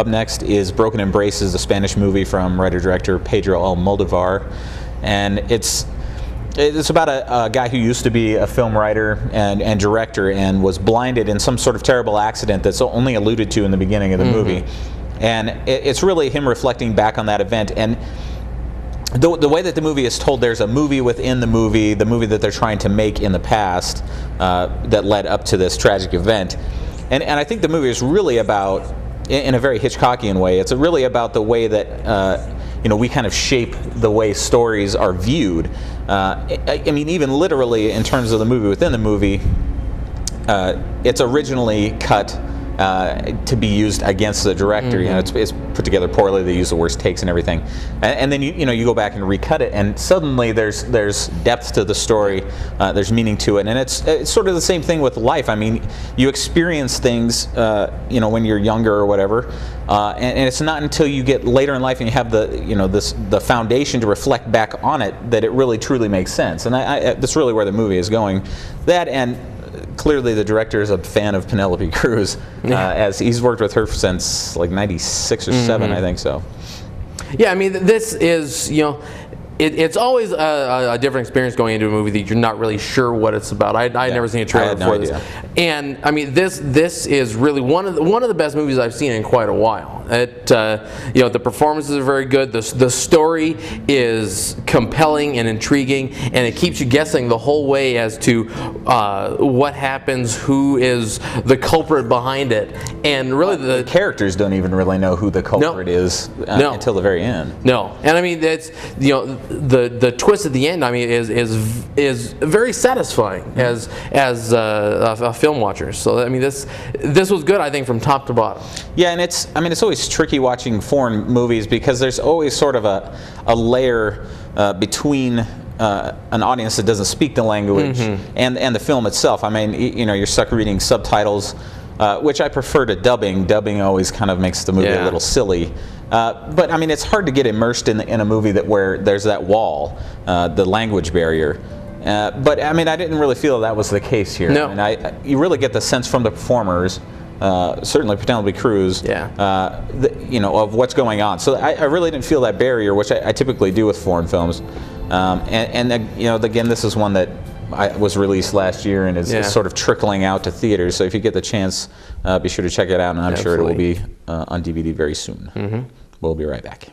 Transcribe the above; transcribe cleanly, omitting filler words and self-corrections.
Up next is Broken Embraces, a Spanish movie from writer-director Pedro Almodóvar, and it's about a guy who used to be a film writer and director and was blinded in some sort of terrible accident that's only alluded to in the beginning of the movie. And it's really him reflecting back on that event. And the way that the movie is told, there's a movie within the movie that they're trying to make in the past that led up to this tragic event. And I think the movie is really about, in a very Hitchcockian way, it's really about the way that we kind of shape the way stories are viewed. I mean, even literally in terms of the movie within the movie, it's originally cut to be used against the director. It's put together poorly. They use the worst takes and everything, and then you go back and recut it, and suddenly there's depth to the story. There's meaning to it, and it's sort of the same thing with life. I mean, you experience things when you're younger or whatever, and it's not until you get later in life and you have the foundation to reflect back on it that it really truly makes sense. And that's really where the movie is going. That, and clearly the director is a fan of Penelope Cruz, as he's worked with her since like '96 or '97, I think so. Yeah, I mean, this is, it's always a different experience going into a movie that you're not really sure what it's about. I'd never seen a trailer before this, and I mean, this is really one of the best movies I've seen in quite a while. The performances are very good. The story is compelling and intriguing, and it keeps you guessing the whole way as to what happens, who is the culprit behind it, and really the characters don't even really know who the culprit is until the very end. No, and I mean, it's the twist at the end, I mean, is very satisfying as a film watcher. So I mean, this was good, I think, from top to bottom. Yeah, and it's always tricky watching foreign movies because there's always sort of a layer between an audience that doesn't speak the language and the film itself. I mean, you're stuck reading subtitles, which I prefer to dubbing. Dubbing always kind of makes the movie a little silly. But I mean, it's hard to get immersed in a movie where there's that wall, the language barrier. But I mean, I didn't really feel that was the case here. No. And you really get the sense from the performers, certainly Penelope Cruz, of what's going on. So I really didn't feel that barrier, which I typically do with foreign films. Again, this is one that was released last year and is sort of trickling out to theaters. So if you get the chance, be sure to check it out, and I'm sure it will be on DVD very soon. We'll be right back.